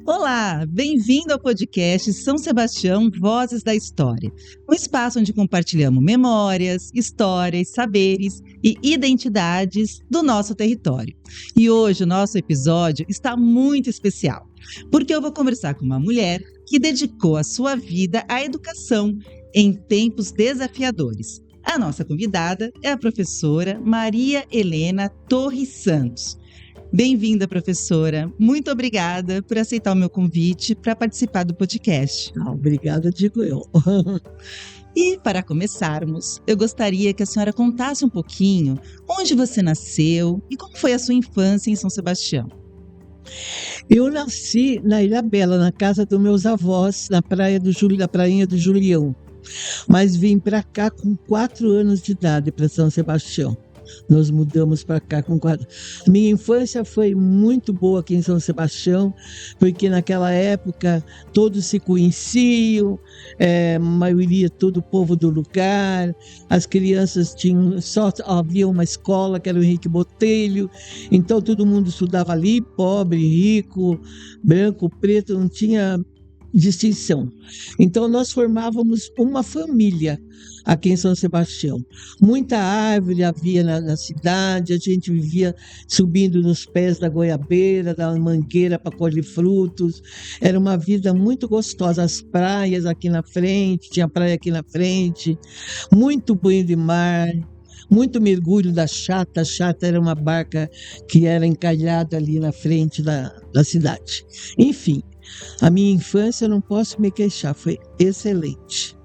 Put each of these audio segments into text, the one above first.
Olá, bem-vindo ao podcast São Sebastião Vozes da História, um espaço onde compartilhamos memórias, histórias, saberes e identidades do nosso território. E hoje o nosso episódio está muito especial, porque eu vou conversar com uma mulher que dedicou a sua vida à educação em tempos desafiadores. A nossa convidada é a professora Maria Helena Torres Santos. Bem-vinda, professora. Muito obrigada por aceitar o meu convite para participar do podcast. Obrigada, digo eu. E, para começarmos, eu gostaria que a senhora contasse um pouquinho onde você nasceu e como foi a sua infância em São Sebastião. Eu nasci na Ilha Bela, na casa dos meus avós, na prainha do Julião. Mas vim para cá com 4 anos de idade, para São Sebastião. Nós mudamos para cá com 4. Minha infância foi muito boa aqui em São Sebastião, porque naquela época todos se conheciam, a maioria, todo o povo do lugar, as crianças havia uma escola que era o Henrique Botelho, então todo mundo estudava ali, pobre, rico, branco, preto, não tinha distinção. Então nós formávamos uma família aqui em São Sebastião. Muita árvore havia na cidade, a gente vivia subindo nos pés da goiabeira, da mangueira para colher frutos. Era uma vida muito gostosa. As praias aqui na frente, tinha praia aqui na frente, muito banho de mar, muito mergulho da chata. A chata era uma barca que era encalhada ali na frente da cidade. Enfim, a minha infância, eu não posso me queixar, foi excelente.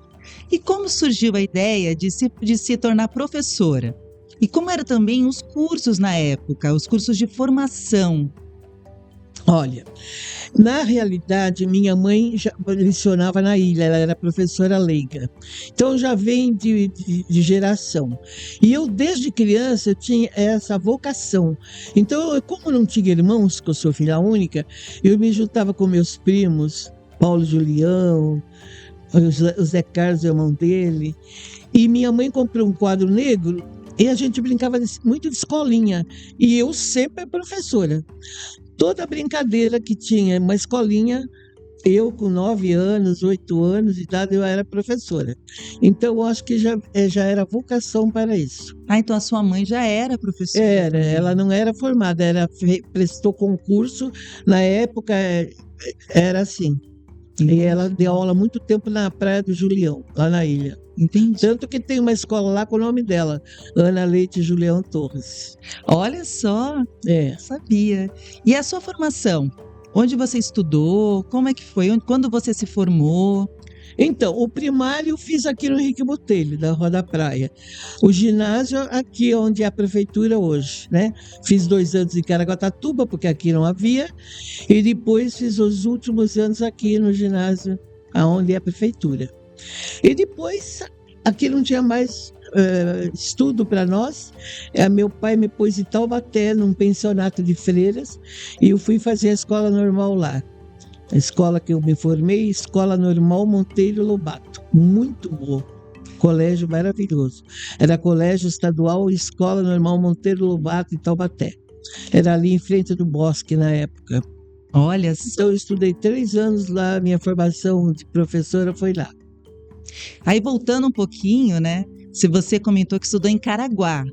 E como surgiu a ideia de se tornar professora? E como eram também os cursos na época, os cursos de formação? Olha, na realidade, minha mãe já lecionava na ilha, ela era professora leiga. Então já vem de geração. E eu, desde criança, eu tinha essa vocação. Então, como não tinha irmãos, que eu sou filha única, eu me juntava com meus primos, Paulo Julião, o Zé Carlos, o irmão dele. E minha mãe comprou um quadro negro e a gente brincava muito de escolinha. E eu sempre professora. Toda brincadeira que tinha, uma escolinha, eu com 9 anos, 8 anos de idade, eu era professora. Então, eu acho que já era vocação para isso. Então a sua mãe já era professora? Era, ela não era formada, prestou concurso, na época era assim. E ela deu aula muito tempo na Praia do Julião, lá na ilha. Entendi. Tanto que tem uma escola lá com o nome dela, Ana Leite Julião Torres. Olha só, sabia. E a sua formação? Onde você estudou? Como é que foi? Quando você se formou? Então, o primário eu fiz aqui no Henrique Botelho, da Rua da Praia. O ginásio aqui onde é a prefeitura hoje, né? Fiz 2 anos em Caraguatatuba, porque aqui não havia. E depois fiz os últimos anos aqui no ginásio, onde é a prefeitura. E depois, aqui não tinha mais estudo para nós. Meu pai me pôs em Taubaté, num pensionato de freiras, e eu fui fazer a escola normal lá. A escola que eu me formei, Escola Normal Monteiro Lobato. Muito boa. Colégio maravilhoso. Era Colégio Estadual Escola Normal Monteiro Lobato, em Taubaté. Era ali em frente do Bosque, na época. Olha só. Então, eu estudei 3 anos lá, minha formação de professora foi lá. Aí, voltando um pouquinho, né? Se você comentou que estudou em Caraguá.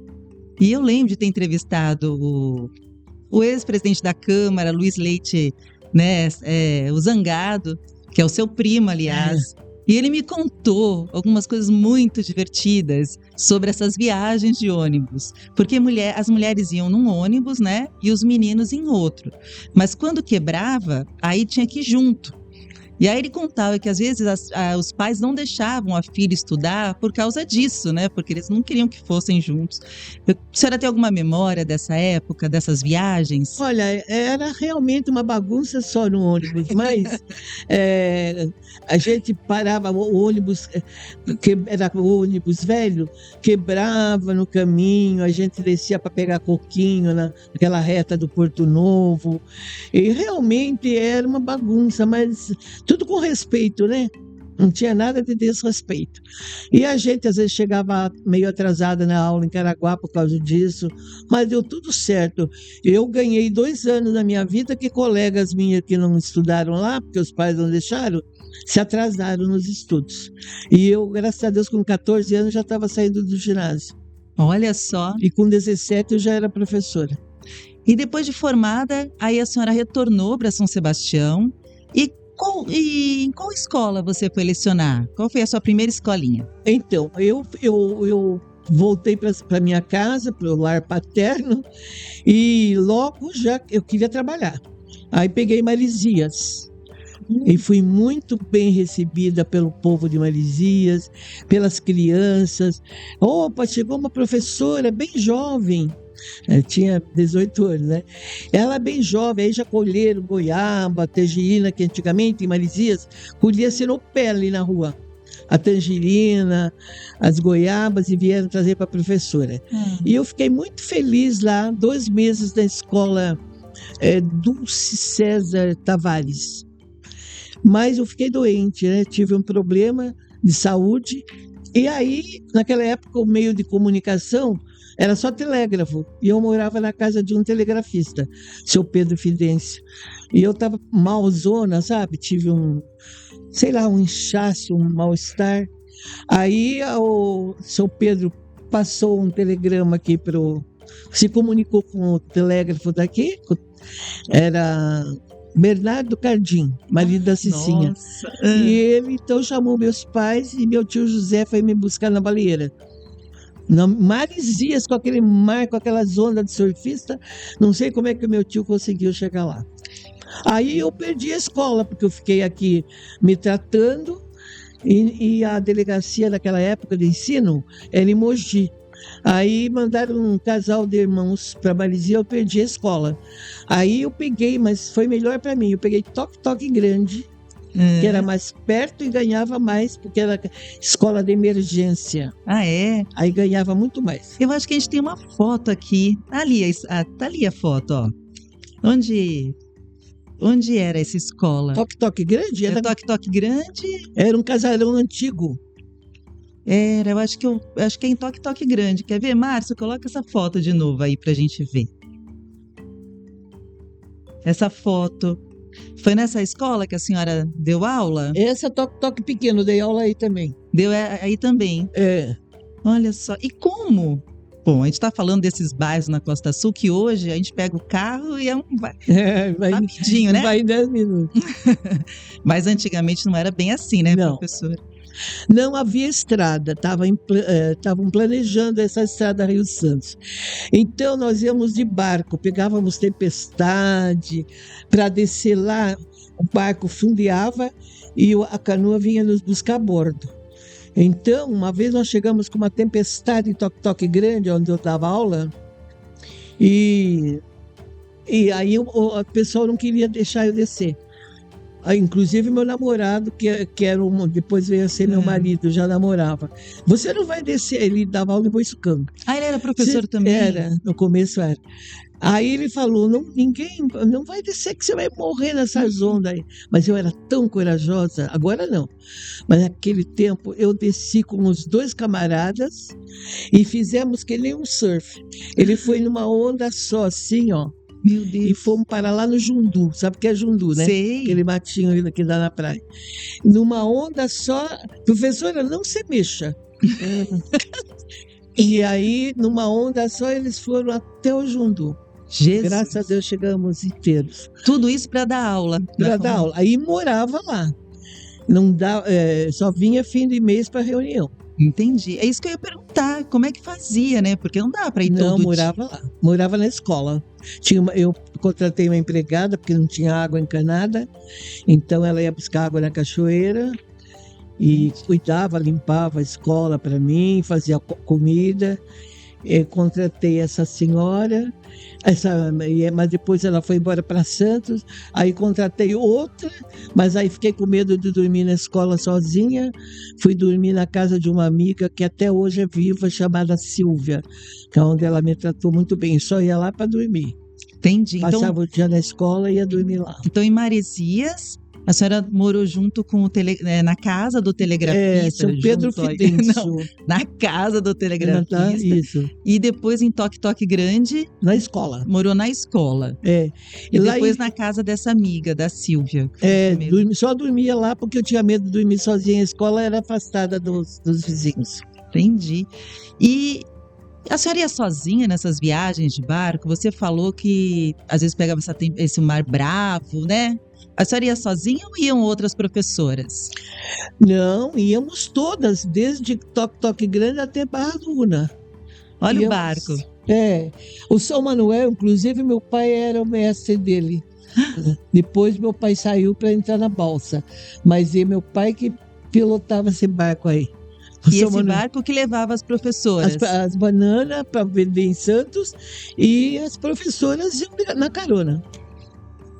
E eu lembro de ter entrevistado o ex-presidente da Câmara, Luiz Leite, né, o Zangado, que é o seu primo, aliás. E ele me contou algumas coisas muito divertidas sobre essas viagens de ônibus. Porque as mulheres iam num ônibus, né? E os meninos em outro. Mas quando quebrava, aí tinha que ir junto. E aí ele contava que às vezes os pais não deixavam a filha estudar por causa disso, né? Porque eles não queriam que fossem juntos. A senhora tem alguma memória dessa época, dessas viagens? Olha, era realmente uma bagunça só no ônibus, mas a gente parava, o ônibus, que era o ônibus velho, quebrava no caminho, a gente descia para pegar coquinho naquela reta do Porto Novo, e realmente era uma bagunça, mas tudo com respeito, né? Não tinha nada de desrespeito. E a gente, às vezes, chegava meio atrasada na aula em Caraguá por causa disso, mas deu tudo certo. Eu ganhei 2 anos da minha vida que colegas minhas que não estudaram lá, porque os pais não deixaram, se atrasaram nos estudos. E eu, graças a Deus, com 14 anos já estava saindo do ginásio. Olha só. E com 17 eu já era professora. E depois de formada, aí a senhora retornou para São Sebastião. E em qual escola você foi lecionar? Qual foi a sua primeira escolinha? Então, eu voltei para minha casa, para o lar paterno, e logo já eu queria trabalhar. Aí peguei Marizias. E fui muito bem recebida pelo povo de Marizias, pelas crianças. Opa, chegou uma professora bem jovem. Tinha 18 anos, né? Ela bem jovem, aí já colheram goiaba, tangerina, que antigamente em Marizias colhia-se no pé ali na rua. A tangerina, as goiabas, e vieram trazer para a professora. E eu fiquei muito feliz lá, 2 meses na escola Dulce César Tavares. Mas eu fiquei doente, né? Tive um problema de saúde. E aí, naquela época, o meio de comunicação era só telégrafo. E eu morava na casa de um telegrafista, seu Pedro Fidêncio. E eu estava malzona, sabe? Tive um inchaço, um mal-estar. Aí o seu Pedro passou um telegrama aqui se comunicou com o telégrafo daqui, era Bernardo Cardim, marido da Cicinha. Nossa. E ele então chamou meus pais e meu tio José foi me buscar na Baleeira. Marizias, com aquele mar, com aquelas ondas de surfista, não sei como é que o meu tio conseguiu chegar lá. Aí eu perdi a escola, porque eu fiquei aqui me tratando, e a delegacia naquela época de ensino era em Mogi. Aí mandaram um casal de irmãos para Marizias, eu perdi a escola. Aí eu peguei, mas foi melhor para mim, eu peguei Toque Grande, que era mais perto e ganhava mais, porque era escola de emergência. Ah, é? Aí ganhava muito mais. Eu acho que a gente tem uma foto aqui. Tá ali a foto, ó. Onde era essa escola? Toque Grande? Era Toque Grande? Era um casarão antigo. Era, eu acho que é em Toque Grande. Quer ver, Márcio? Coloca essa foto de novo aí pra gente ver. Essa foto. Foi nessa escola que a senhora deu aula? Essa Toque Pequeno, dei aula aí também. Deu aí também? É. Olha só. E como? Bom, a gente está falando desses bairros na Costa Sul que hoje a gente pega o carro e vai rapidinho, né? Vai em 10 minutos. Mas antigamente não era bem assim, né, não. Professora? Não havia estrada, estavam planejando essa estrada Rio Santos. Então nós íamos de barco, pegávamos tempestade, para descer lá, o barco fundeava e a canoa vinha nos buscar a bordo. Então, uma vez nós chegamos com uma tempestade em Toque Grande, onde eu dava aula, e aí o pessoal não queria deixar eu descer. Inclusive meu namorado, que depois veio a ser meu marido, já namorava. Você não vai descer, ele dava aula em Boiçucanga. Ah, ele era professor também? Era, no começo era. Aí ele falou, ninguém não vai descer que você vai morrer nessas ondas aí. Mas eu era tão corajosa, agora não. Mas naquele tempo eu desci com os 2 camaradas e fizemos que nem um surf. Ele foi numa onda só, assim, ó. Meu Deus. E fomos para lá no Jundu. Sabe o que é Jundu, né? Sei. Aquele matinho ali que dá na praia. Numa onda só. Professora, não se mexa. E aí, numa onda só, eles foram até o Jundu. Jesus. Graças a Deus chegamos inteiros. Tudo isso para dar aula. Para dar aula. Aí morava lá. Não só vinha fim de mês para reunião. Entendi. É isso que eu ia perguntar. Como é que fazia, né? Porque não dá para ir todo dia. Não, morava lá. Morava na escola. Eu contratei uma empregada, porque não tinha água encanada. Então, ela ia buscar água na cachoeira e cuidava, limpava a escola para mim, fazia comida. Eu contratei essa senhora, mas depois ela foi embora para Santos, aí contratei outra, mas aí fiquei com medo de dormir na escola sozinha, fui dormir na casa de uma amiga que até hoje é viva, chamada Silvia, que é onde ela me tratou muito bem, só ia lá para dormir. Entendi. Passava o dia na escola e ia dormir lá. Então, em Marizias, A senhora morou junto com na casa do telegrafista. São Pedro junto, Fidêncio. na casa do telegrafista. Isso. E depois em Toque Toque Grande. Na escola. Morou na escola. E depois na casa dessa amiga, da Silvia. Só dormia lá porque eu tinha medo de dormir sozinha. A escola era afastada dos vizinhos. Entendi. E a senhora ia sozinha nessas viagens de barco? Você falou que às vezes pegava esse mar bravo, né? A senhora ia sozinha ou iam outras professoras? Não, íamos todas, desde Toque Toque Grande até Barra do Una. Olha o barco. O São Manuel, inclusive, meu pai era o mestre dele. Depois meu pai saiu para entrar na balsa, mas meu pai que pilotava esse barco aí. E esse barco que levava as professoras? As bananas para vender em Santos e as professoras iam na carona.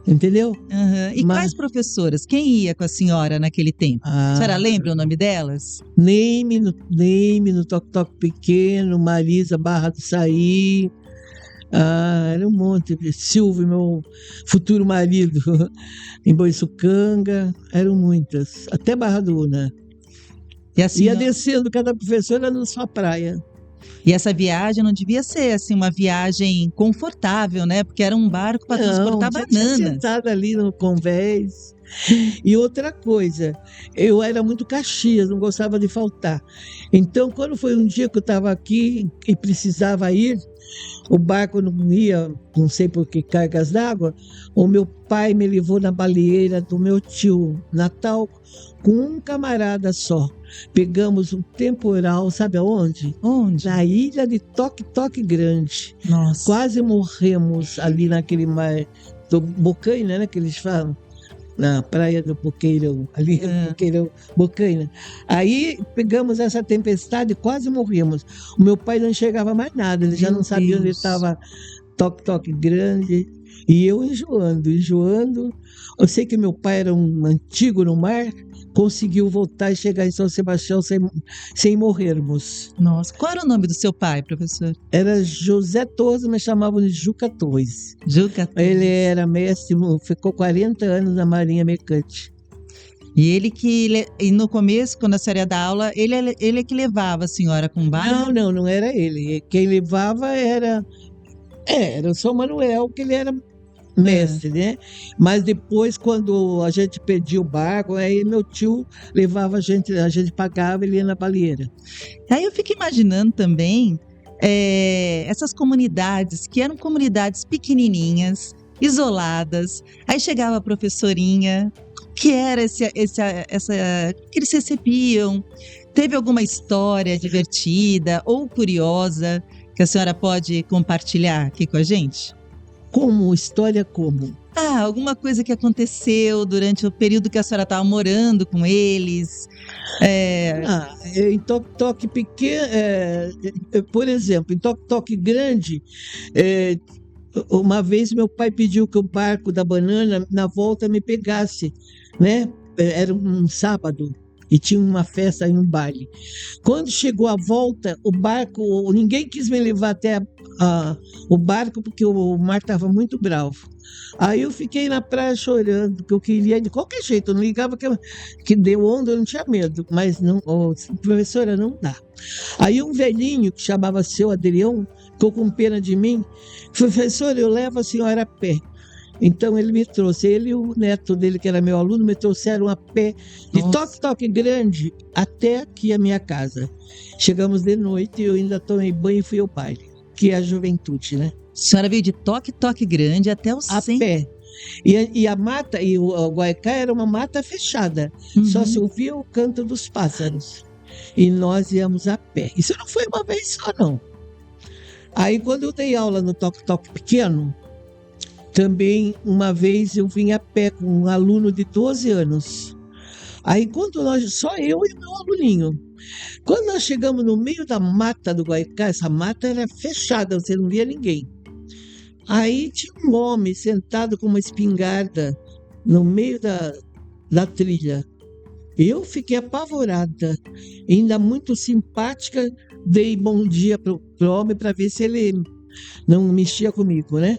Entendeu? Uhum. E quais professoras? Quem ia com a senhora naquele tempo? A senhora lembra o nome delas? Neime no Toque Toque Pequeno, Marisa Barra do Saí. Era um monte. Silvio, meu futuro marido, em Boiçucanga. Eram muitas. Até Barra do Una. E assim, ia descendo cada professora na sua praia. E essa viagem não devia ser assim uma viagem confortável, né? Porque era um barco para transportar bananas. Sentada ali no convés. E outra coisa, eu era muito Caxias, não gostava de faltar. Então, quando foi um dia que eu estava aqui e precisava ir, o barco não ia, não sei por que cargas d'água, o meu pai me levou na baleeira do meu tio Natal com um camarada só. Pegamos um temporal, sabe aonde? Onde? Na ilha de Toque Toque Grande. Nossa. Quase morremos ali naquele mar do Bocaina, né, que eles falam. Na praia do Boqueirão, ali no Boqueirão, Bocaina. Aí pegamos essa tempestade e quase morremos. O meu pai não enxergava mais nada, ele já não sabia onde estava Toque Toque Grande. E eu enjoando. Eu sei que meu pai era um antigo no mar, conseguiu voltar e chegar em São Sebastião sem morrermos. Nossa, qual era o nome do seu pai, professor? Era José Torres, mas chamavam de Juca Torres. Juca Torres. Ele era mestre, ficou 40 anos na Marinha Mercante. E e no começo, quando a senhora ia dar aula, ele é que levava a senhora com o barco? Não era ele. Quem levava era o São Manuel, que ele era mestre, né? Mas depois, quando a gente perdia o barco, aí meu tio levava a gente pagava, ele ia na baleeira. Aí eu fico imaginando também essas comunidades, que eram comunidades pequenininhas, isoladas, aí chegava a professorinha, que era que eles recebiam? Teve alguma história divertida ou curiosa que a senhora pode compartilhar aqui com a gente? História como? Alguma coisa que aconteceu durante o período que a senhora estava morando com eles. Em Toque Toque Pequeno, por exemplo, em Toque Toque Grande, uma vez meu pai pediu que o barco da banana, na volta, me pegasse, né? Era um sábado. E tinha uma festa em um baile. Quando chegou a volta, o barco, ninguém quis me levar até o barco porque o mar estava muito bravo. Aí eu fiquei na praia chorando, porque eu queria de qualquer jeito, eu não ligava que deu onda, eu não tinha medo, mas não, professora, não dá. Aí um velhinho que chamava seu Adrião ficou com pena de mim, professor, eu levo a senhora a pé. Então ele me trouxe, ele e o neto dele, que era meu aluno, me trouxeram a pé de Toque Toque Grande até aqui a minha casa. Chegamos de noite e eu ainda tomei banho e fui ao baile, que é a juventude, né? A senhora veio de Toque Toque Grande até o centro. A pé. E a mata, e o Guaicá era uma mata fechada, só se ouvia o canto dos pássaros. E nós íamos a pé. Isso não foi uma vez só, não. Aí quando eu dei aula no Toque Toque Pequeno, também, uma vez, eu vim a pé com um aluno de 12 anos. Aí, só eu e meu aluninho. Quando nós chegamos no meio da mata do Guaicá, essa mata era fechada, você não via ninguém. Aí tinha um homem sentado com uma espingarda no meio da trilha. Eu fiquei apavorada, ainda muito simpática, dei bom dia pro homem para ver se ele não mexia comigo, né?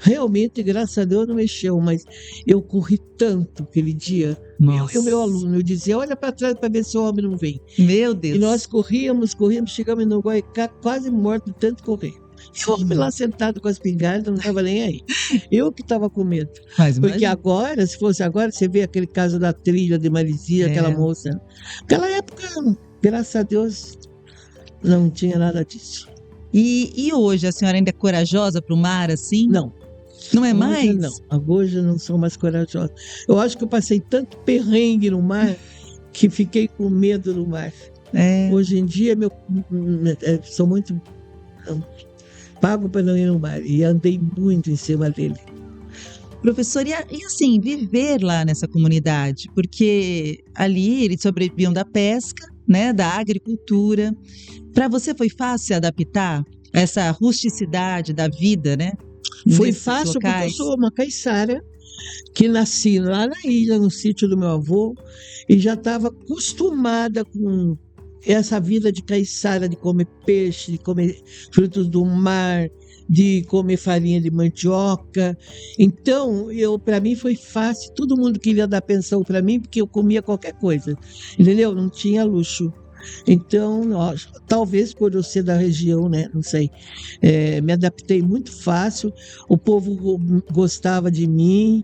Realmente, graças a Deus, não mexeu, mas eu corri tanto aquele dia. Nossa. E o meu aluno, eu dizia, olha para trás para ver se o homem não vem. Meu E Deus. nós corríamos, chegamos no Guaicá quase morto de tanto correr. E o homem lá sentado com as pingardas, não estava nem aí. Eu que estava com medo. Mas Porque imagina. agora, se fosse agora, você vê aquele caso da trilha de Marizia, aquela moça. Naquela época, graças a Deus, não tinha nada disso. E hoje, a senhora ainda é corajosa para o mar, assim? Não. Não é Hoje mais? não. Hoje eu não sou mais corajosa. Eu acho que eu passei tanto perrengue no mar que fiquei com medo do mar. Hoje em dia, sou muito pago para não ir no mar. E andei muito em cima dele. Professor, e assim, viver lá nessa comunidade? Porque ali eles sobreviviam da pesca, né, da agricultura. Para você foi fácil se adaptar a essa rusticidade da vida, né? Foi fácil porque eu sou uma caiçara que nasci lá na ilha, no sítio do meu avô, e já estava acostumada com essa vida de caiçara, de comer peixe, de comer frutos do mar, de comer farinha de mandioca. Então, para mim foi fácil. Todo mundo queria dar pensão para mim porque eu comia qualquer coisa, entendeu? Não tinha luxo. Então, talvez por eu ser da região, né? Não sei. Me adaptei muito fácil. O povo gostava de mim,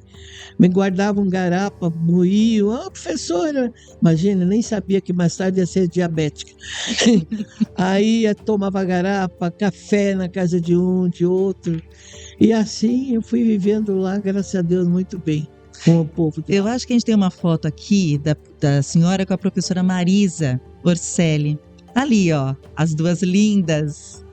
me guardavam garapa, moíam. Professora! Imagina, nem sabia que mais tarde ia ser diabética. Aí tomava garapa, café na casa de um, de outro. E assim eu fui vivendo lá, graças a Deus, muito bem. Com o povo. Eu acho que a gente tem uma foto aqui da senhora com a professora Marisa Orselli. Ali, ó, as duas lindas.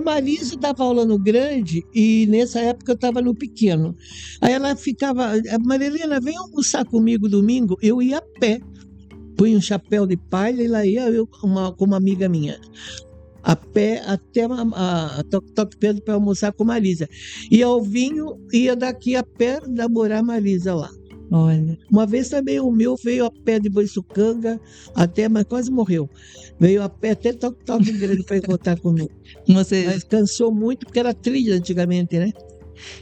Marisa dava aula no grande e nessa época eu estava no pequeno. Aí ela ficava, Marilena, vem almoçar comigo domingo. Eu ia a pé, punha um chapéu de palha e lá ia eu com uma amiga minha. A pé até a Toque Pedro para almoçar com Marisa. E ao vinho, ia daqui a pé namorar Marisa lá. Olha. Uma vez também o meu veio a pé de Boiçucanga, mas quase morreu. Veio a pé até Toque Grande para encontrar comigo. Mas cansou muito, porque era trilha antigamente, né?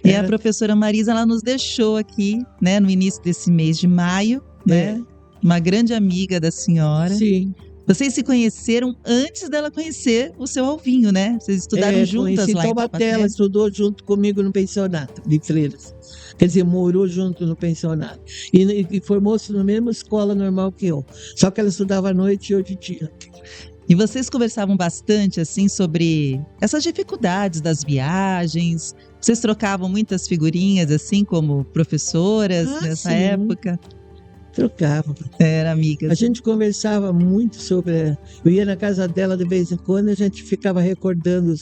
E a professora Marisa, ela nos deixou aqui, né, no início desse mês de maio, né? Uma grande amiga da senhora. Sim. Vocês se conheceram antes dela conhecer o seu Alvinho, né? Vocês estudaram juntas lá em Taubaté. Ela estudou junto comigo no pensionato de freiras. Quer dizer, morou junto no pensionato. E formou-se na mesma escola normal que eu. Só que ela estudava à noite e eu de dia. E vocês conversavam bastante, assim, sobre essas dificuldades das viagens? Vocês trocavam muitas figurinhas, assim, como professoras nessa época? Trocava. Era amigas. A gente conversava muito sobre... Eu ia na casa dela de vez em quando e a gente ficava recordando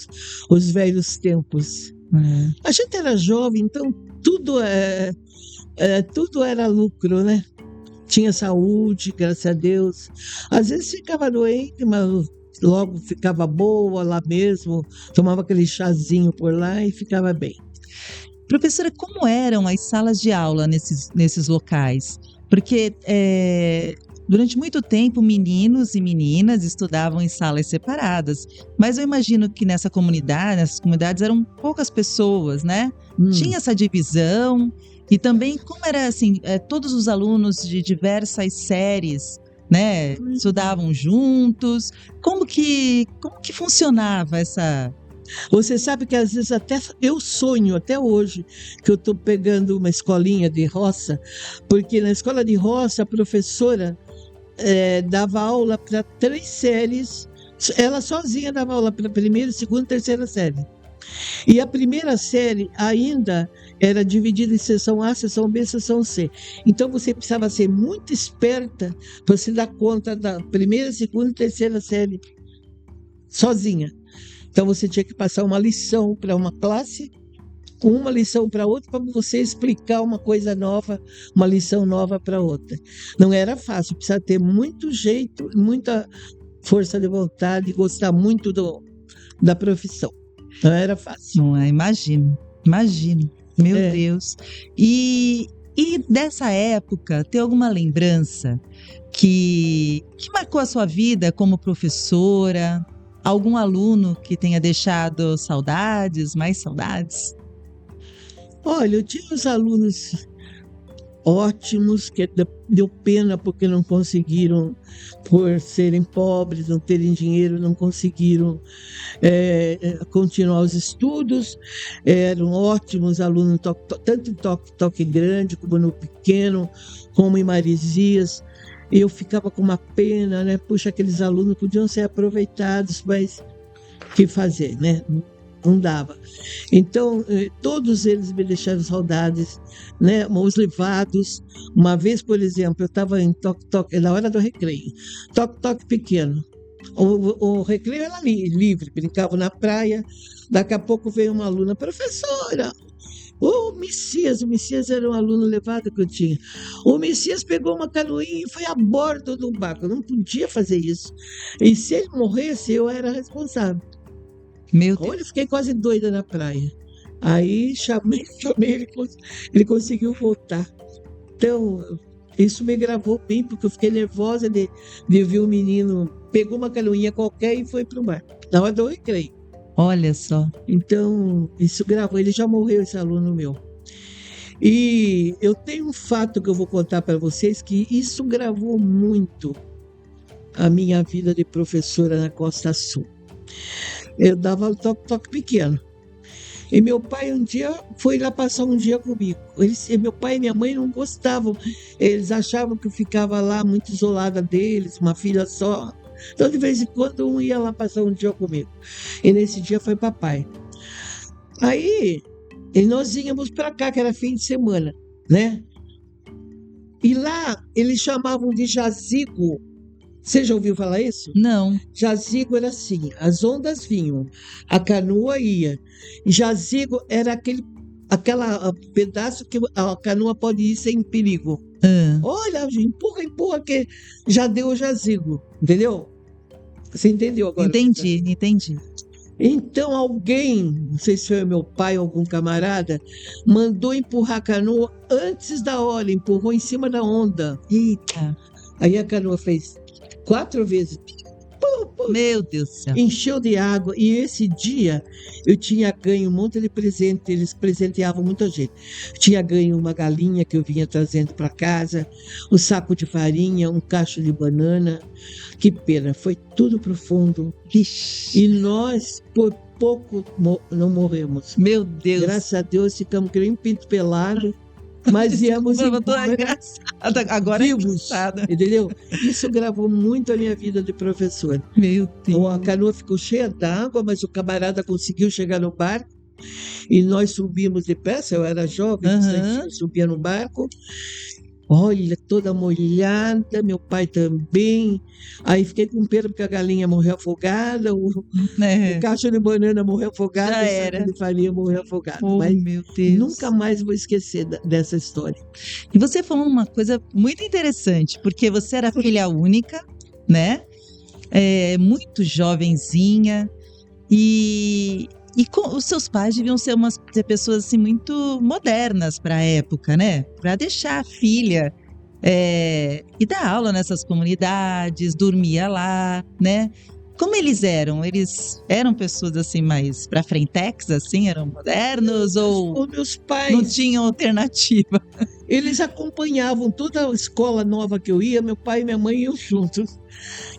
os velhos tempos. A gente era jovem, então tudo era lucro, né? Tinha saúde, graças a Deus. Às vezes ficava doente, mas logo ficava boa lá mesmo. Tomava aquele chazinho por lá e ficava bem. Professora, como eram as salas de aula nesses locais? Porque durante muito tempo, meninos e meninas estudavam em salas separadas. Mas eu imagino que nessas comunidades eram poucas pessoas, né? Tinha essa divisão. E também, como era assim, todos os alunos de diversas séries, né? Estudavam juntos. Como que funcionava essa... Você sabe que às vezes até eu sonho, até hoje, que eu estou pegando uma escolinha de roça, porque na escola de roça a professora dava aula para 3 séries, ela sozinha dava aula para a primeira, segunda e terceira série. E a primeira série ainda era dividida em seção A, seção B, seção C. Então você precisava ser muito esperta para se dar conta da primeira, segunda e terceira série sozinha. Então você tinha que passar uma lição para uma classe, uma lição para outra, para você explicar uma coisa nova, uma lição nova para outra. Não era fácil, precisava ter muito jeito, muita força de vontade, gostar muito da profissão. Não era fácil. Não é? Imagino. Meu Deus. E dessa época, tem alguma lembrança que marcou a sua vida como professora? Algum aluno que tenha deixado saudades, mais saudades? Olha, eu tinha os alunos ótimos, que deu pena porque não conseguiram, por serem pobres, não terem dinheiro, não conseguiram continuar os estudos. Eram ótimos alunos, tanto em Toque Grande, como no Pequeno, como em Marizias. E eu ficava com uma pena, né? Puxa, aqueles alunos podiam ser aproveitados, mas o que fazer, né? Não dava. Então, todos eles me deixaram saudades, né? Os levados. Uma vez, por exemplo, eu estava em toque, na hora do recreio, toque pequeno. O recreio era livre, brincava na praia. Daqui a pouco veio uma aluna, professora, o Messias era um aluno levado que eu tinha. O Messias pegou uma canoinha e foi a bordo do barco. Eu não podia fazer isso. E se ele morresse, eu era responsável. Meu Olha, eu Deus. fiquei quase doida na praia. Aí chamei ele conseguiu voltar. Então, isso me gravou bem, porque eu fiquei nervosa de ver um menino, pegou uma canoinha qualquer e foi para o mar, na hora do recreio. Olha só. Então, isso gravou, ele já morreu, esse aluno meu. E eu tenho um fato que eu vou contar para vocês, que isso gravou muito a minha vida de professora na Costa Sul. Eu dava toque pequeno. E meu pai um dia foi lá passar um dia comigo. Meu pai e minha mãe não gostavam. Eles achavam que eu ficava lá muito isolada deles, uma filha só. Então, de vez em quando, um ia lá passar um dia comigo. E nesse dia foi papai. Aí, nós íamos para cá, que era fim de semana, né? E lá, eles chamavam de jazigo. Você já ouviu falar isso? Não. Jazigo era assim, as ondas vinham, a canoa ia. Jazigo era aquele pedaço que a canoa pode ir sem perigo. Olha, empurra, que já deu o jazigo, entendeu? Você entendeu agora? Entendi. Então alguém, não sei se foi meu pai ou algum camarada, mandou empurrar a canoa antes da hora, empurrou em cima da onda. Eita. Aí a canoa fez 4 vezes. Meu Deus do céu. Encheu de água. E esse dia eu tinha ganho um monte de presente. Eles presenteavam muita gente. Eu tinha ganho uma galinha que eu vinha trazendo para casa, um saco de farinha, um cacho de banana. Que pena, foi tudo pro fundo. Vixe. E nós, por pouco, não morremos. Meu Deus. Graças a Deus, ficamos que nem pinto pelado. Mas viemos embora engraçada. Agora vivos, é engraçada. entendeu? Isso gravou muito a minha vida de professor. Meu Deus. Então, a canoa ficou cheia d'água, mas o camarada conseguiu chegar no barco e nós subimos depressa. Eu era jovem, eu subia no barco. Olha, toda molhada, meu pai também. Aí fiquei com pena porque a galinha morreu afogada, o cacho de banana morreu afogado, já o era. saco de farinha morreu afogado. Oh, mas meu Deus. nunca mais vou esquecer dessa história. E você falou uma coisa muito interessante, porque você era filha única, né? Muito jovenzinha, e os seus pais deviam ser pessoas assim, muito modernas para a época, né? Para deixar a filha e dar aula nessas comunidades, dormia lá, né? Como eles eram? Eles eram pessoas assim mais para frentex, assim, eram modernos ou Os meus pais não tinham alternativa? Eles acompanhavam toda a escola nova que eu ia, meu pai e minha mãe iam juntos.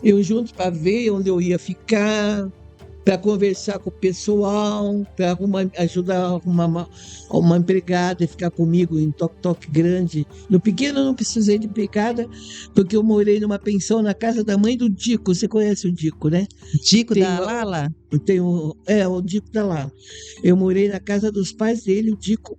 Eu junto para ver onde eu ia ficar, para conversar com o pessoal, para ajudar a arrumar uma empregada e ficar comigo em Toque Grande. No Pequeno eu não precisei de empregada, porque eu morei numa pensão na casa da mãe do Dico. Você conhece o Dico, né? Dico da Lala? O Dico da Lala. Eu morei na casa dos pais dele, o Dico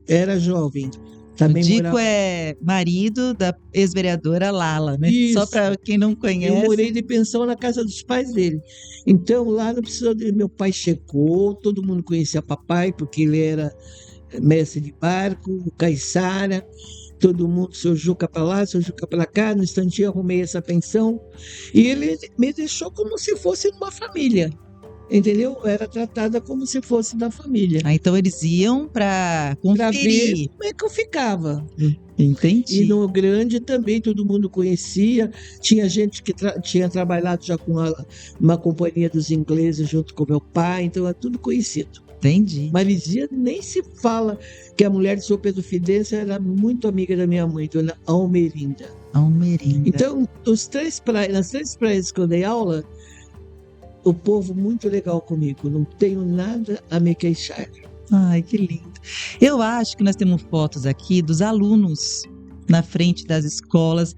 era jovem. Também o Dico é marido da ex-vereadora Lala, né? Isso. Só para quem não conhece. Eu morei de pensão na casa dos pais dele. Então, lá não precisou de... Meu pai chegou, todo mundo conhecia papai, porque ele era mestre de barco, o Caiçara, todo mundo, seu Juca para lá, seu Juca para cá. No instantinho arrumei essa pensão. E ele me deixou como se fosse uma família. entendeu? Era tratada como se fosse da família. Ah, então eles iam para Para ver conferir. como é que eu ficava. E Entendi. no Grande também todo mundo conhecia. Tinha gente que tinha trabalhado já com uma companhia dos ingleses junto com meu pai, então é tudo conhecido. Entendi. Marizia nem se fala que a mulher de São Pedro Fidência era muito amiga da minha mãe, dona Almerinda. Almerinda. Então, nas 3 praias que eu dei aula, o povo muito legal comigo. Não tenho nada a me queixar. Ai, que lindo. Eu acho que nós temos fotos aqui dos alunos na frente das escolas.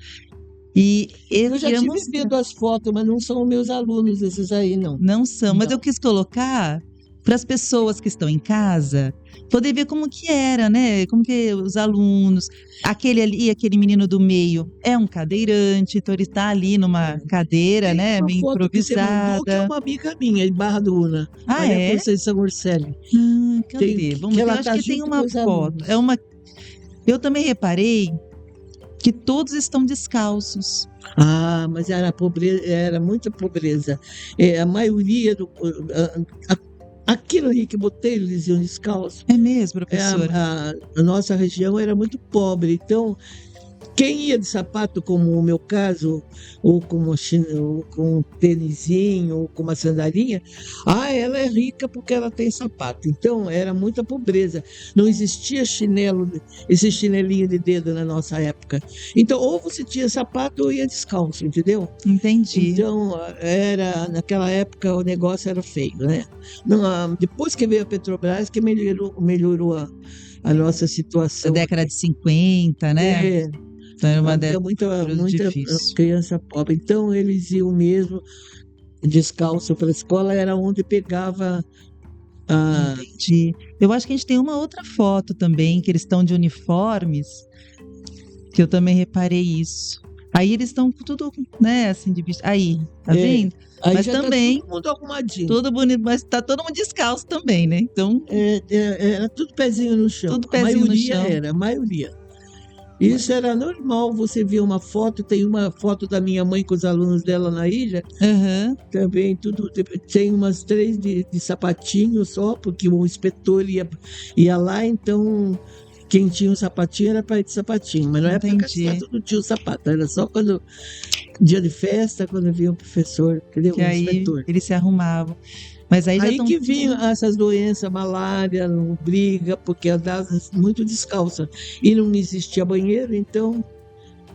E Eu já queria tive mostrar. visto as fotos, mas não são meus alunos esses aí, não. Não são, mas Não. eu quis colocar para as pessoas que estão em casa poder ver como que era, né? Como que os alunos, aquele ali, aquele menino do meio é um cadeirante, então ele está ali numa cadeira, Tem né? uma Bem foto que você mandou, que é improvisada. uma amiga minha, em Barra do Una. Ah, Maria é? Conceição Orselli. Cadê? Tem- Vamos que ver. Eu ela acho tá que tem junto uma com os foto. alunos. Eu também reparei que todos estão descalços. Ah, mas era pobreza, era muita pobreza. A maioria aquilo ali que botei, eles iam descalço. É mesmo, professora? A nossa região era muito pobre, então quem ia de sapato, como o meu caso, ou ou com um tênisinho, ou com uma sandalinha, ela é rica porque ela tem sapato. Então, era muita pobreza. Não existia chinelo, esse chinelinho de dedo na nossa época. Então, ou você tinha sapato ou ia descalço, entendeu? Entendi. Então, naquela época o negócio era feio, né? Não, depois que veio a Petrobras, que melhorou a nossa Da situação. década de 50, né? É, Então era uma havia década muita difícil. criança pobre. Então, eles iam mesmo descalço para a escola, era onde pegava a. Entendi. Eu acho que a gente tem uma outra foto também, que eles estão de uniformes, que eu também reparei isso. Aí eles estão com tudo, né, assim, de vestido. Aí, tá É, vendo? Aí Mas já também, tá todo mundo arrumadinho. tudo bonito, mas tá todo mundo descalço também, né? Então, Era tudo pezinho no chão. Tudo pezinho no chão. A maioria. Isso era normal, você via uma foto, tem uma foto da minha mãe com os alunos dela na ilha, aham, também tudo, tem umas 3 de sapatinho só, porque o inspetor ia lá, então quem tinha um sapatinho era para ir de sapatinho, mas não é para Entendi. gastar todo dia o sapato, era só quando dia de festa, quando vinha o professor, entendeu? que O aí inspetor. eles se arrumavam. Mas aí já Aí estão que vinham essas doenças, malária, briga, porque andava muito descalça. E não existia banheiro, então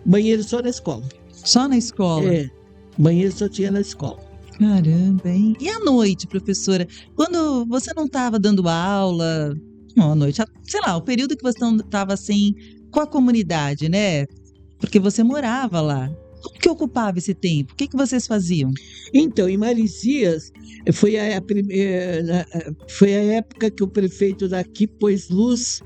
banheiro só na escola. só na escola. Banheiro só tinha na escola. Caramba, hein? E à noite, professora? Quando você não estava dando aula, não, à noite, sei lá, o período que você estava assim com a comunidade, né? Porque você morava lá. Como que ocupava esse tempo? O que vocês faziam? Então, em Marizias, foi a época que o prefeito daqui pôs luz,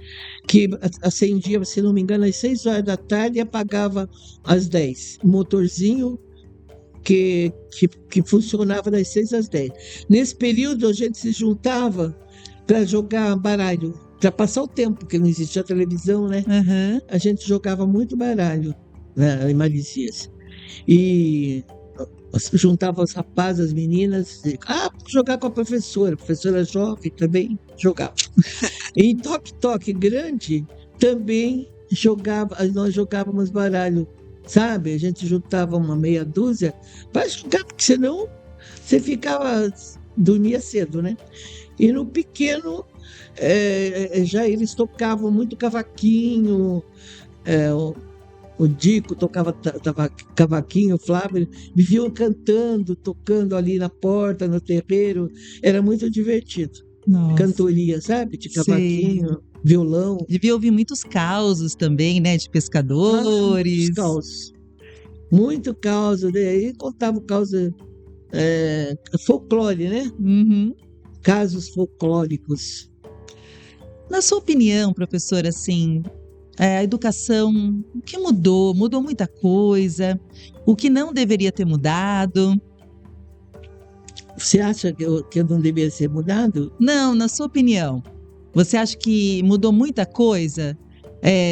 que acendia, se não me engano, às 6 horas da tarde e apagava às 10. Um motorzinho que funcionava das 6 às 10. Nesse período, a gente se juntava para jogar baralho, para passar o tempo, porque não existia televisão, né? Aham. A gente jogava muito baralho, né, em Marizias. E juntava os rapazes, as meninas, jogar com a professora jovem também jogava. Em Toque Grande também nós jogávamos baralho, sabe? A gente juntava uma meia dúzia para jogar, porque senão você dormia cedo, né? E no pequeno, já eles tocavam muito cavaquinho, o Dico tocava cavaquinho, o Flávio, viviam cantando, tocando ali na porta, no terreiro. Era muito divertido. Nossa. Cantoria, sabe? De cavaquinho, violão. Devia ouvir muitos causos também, né? De pescadores. Muitos causos. Muito causo. Aí contava o causa folclore, né? Uhum. Casos folclóricos. Na sua opinião, professora, assim, a educação, o que mudou? Mudou muita coisa? O que não deveria ter mudado? Você acha que eu não deveria ser mudado? Não, na sua opinião, você acha que mudou muita coisa?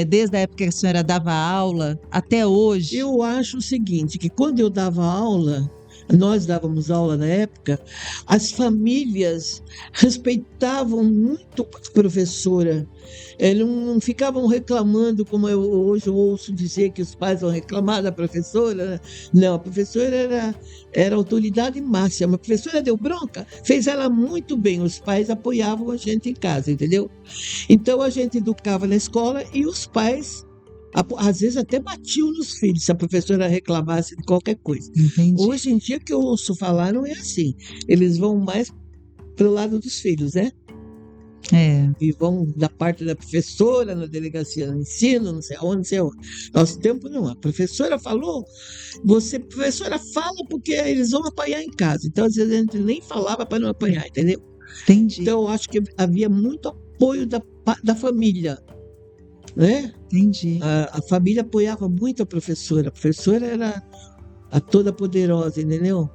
Desde a época que a senhora dava aula até hoje? Eu acho o seguinte, que quando eu dava aula, nós dávamos aula na época, as famílias respeitavam muito a professora. Não ficavam reclamando, como eu hoje ouço dizer que os pais vão reclamar da professora, né? Não, a professora era autoridade máxima. A professora deu bronca, fez ela muito bem. Os pais apoiavam a gente em casa, entendeu? Então a gente educava na escola e os pais às vezes até batiam nos filhos se a professora reclamasse de qualquer coisa. Entendi. Hoje em dia que eu ouço falar não é assim. Eles vão mais pro lado dos filhos, né? É. E vão da parte da professora, na delegacia de ensino, não sei aonde, não sei aonde. Nosso tempo não. A professora falou, professora fala porque eles vão apanhar em casa. Então, às vezes, a gente nem falava para não apanhar, entendeu? Entendi. Então, eu acho que havia muito apoio da família, né? Entendi. A família apoiava muito a professora. A professora era a toda poderosa, entendeu?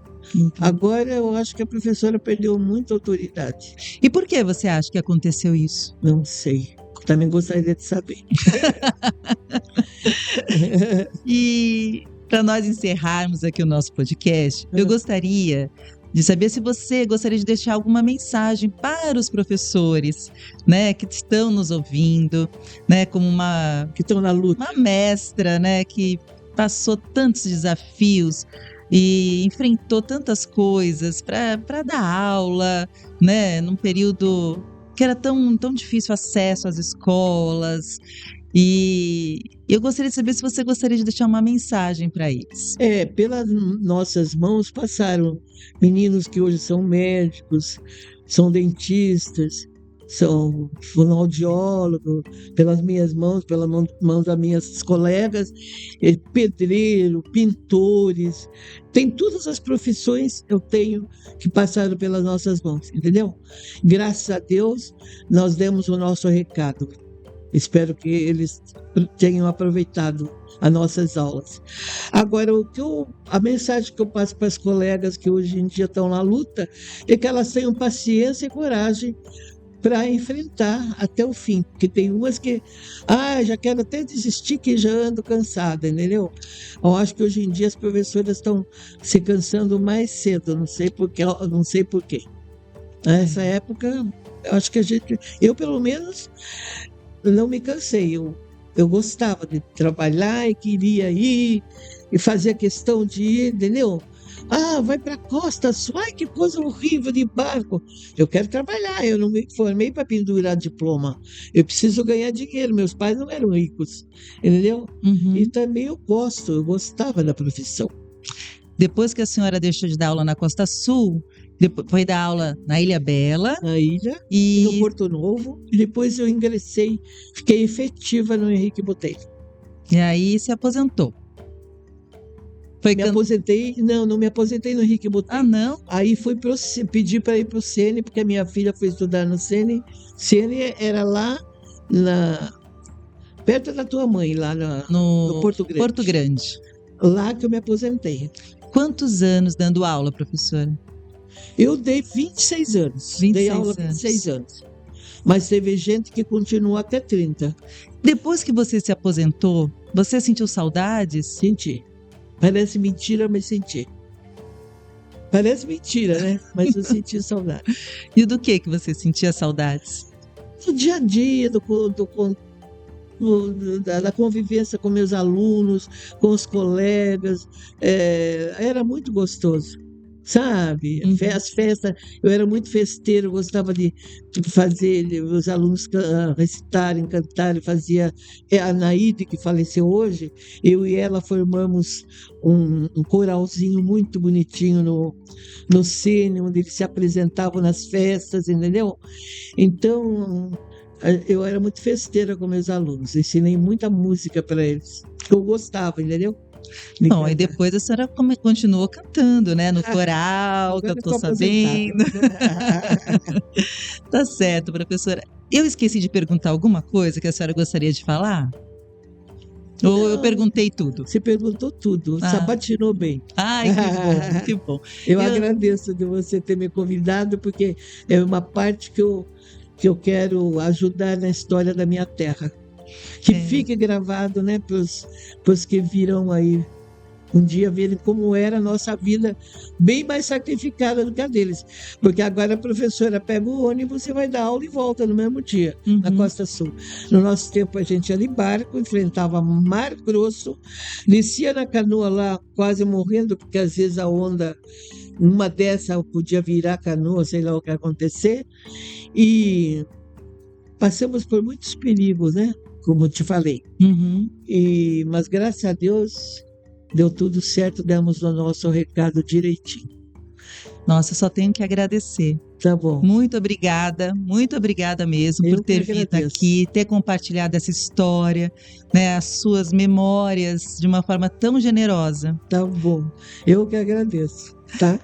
Agora eu acho que a professora perdeu muita autoridade. E por que você acha que aconteceu isso? Não sei. Também gostaria de saber. E para nós encerrarmos aqui o nosso podcast, eu gostaria de saber se você gostaria de deixar alguma mensagem para os professores, né, que estão nos ouvindo, né, como que estão na luta, uma mestra, né, que passou tantos desafios e enfrentou tantas coisas para dar aula, né, num período que era tão difícil o acesso às escolas. E eu gostaria de saber se você gostaria de deixar uma mensagem para eles. Pelas nossas mãos passaram meninos que hoje são médicos, são dentistas, são fonoaudiólogos, pelas minhas mãos, pelas mãos das minhas colegas, pedreiro, pintores, tem todas as profissões eu tenho que passaram pelas nossas mãos, entendeu? Graças a Deus, nós demos o nosso recado. Espero que eles tenham aproveitado as nossas aulas. Agora, a mensagem que eu passo para as colegas que hoje em dia estão na luta é que elas tenham paciência e coragem para enfrentar até o fim. Porque tem umas que, já quero até desistir que já ando cansada, entendeu? Eu acho que hoje em dia as professoras estão se cansando mais cedo, não sei por quê. Nessa época, eu acho que eu pelo menos não me cansei, eu gostava de trabalhar e queria ir e fazia questão de ir, entendeu? Vai para a costa, ai que coisa horrível de barco. Eu quero trabalhar, eu não me formei para pendurar diploma. Eu preciso ganhar dinheiro, meus pais não eram ricos, entendeu? Uhum. E também eu gostava da profissão. Depois que a senhora deixou de dar aula na Costa Sul, foi dar aula na Ilha Bela. Na ilha, e no Porto Novo. E depois eu ingressei, fiquei efetiva no Henrique Botelho. E aí se aposentou. Aposentei, não me aposentei no Henrique Botelho. Não? Aí pedi para ir para o Sene, porque a minha filha foi estudar no Sene. Sene era lá perto da tua mãe, lá no Porto Grande. Porto Grande. Lá que eu me aposentei. Quantos anos dando aula, professora? Eu dei 26 anos. Dei aula 26 anos. Mas teve gente que continuou até 30. Depois que você se aposentou, você sentiu saudades? Senti. Parece mentira, mas senti. Parece mentira, né? Mas eu senti saudade. E do que você sentia saudades? Do dia a dia, da convivência com meus alunos, com os colegas. Era muito gostoso. Sabe? As festas, eu era muito festeiro, gostava de fazer os alunos recitarem, cantarem, fazia a Anaíde, que faleceu hoje, eu e ela formamos um coralzinho muito bonitinho no Sene, onde eles se apresentavam nas festas, entendeu? Então, eu era muito festeira com meus alunos, ensinei muita música para eles, que eu gostava, entendeu? Bom, e depois a senhora continuou cantando, né? No coral, que eu tô sabendo. Tá certo, professora. Eu esqueci de perguntar alguma coisa que a senhora gostaria de falar? Ou Não, eu perguntei tudo? Você perguntou tudo, sabatinou bem. Ai, que bom. Eu agradeço de você ter me convidado, porque é uma parte que eu quero ajudar na história da minha terra. Que fique gravado, né, para os que virão aí um dia verem como era a nossa vida, bem mais sacrificada do que a deles. Porque agora a professora pega o ônibus e vai dar aula e volta no mesmo dia, na Costa Sul. No nosso tempo, a gente ia de barco, enfrentava Mar Grosso, descia na canoa lá, quase morrendo, porque às vezes a onda, numa dessa, podia virar a canoa, sei lá o que ia acontecer. E passamos por muitos perigos, né? Como eu te falei. Mas graças a Deus deu tudo certo, demos o nosso recado direitinho. Nossa, eu só tenho que agradecer. Tá bom. Muito obrigada mesmo por ter vindo aqui, ter compartilhado essa história, né, as suas memórias de uma forma tão generosa. Tá bom, eu que agradeço, tá?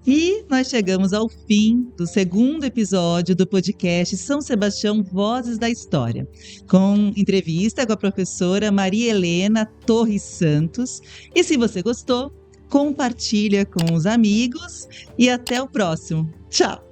E nós chegamos ao fim do segundo episódio do podcast São Sebastião Vozes da História, com entrevista com a professora Maria Helena Torres Santos. E se você gostou, compartilha com os amigos e até o próximo. Tchau!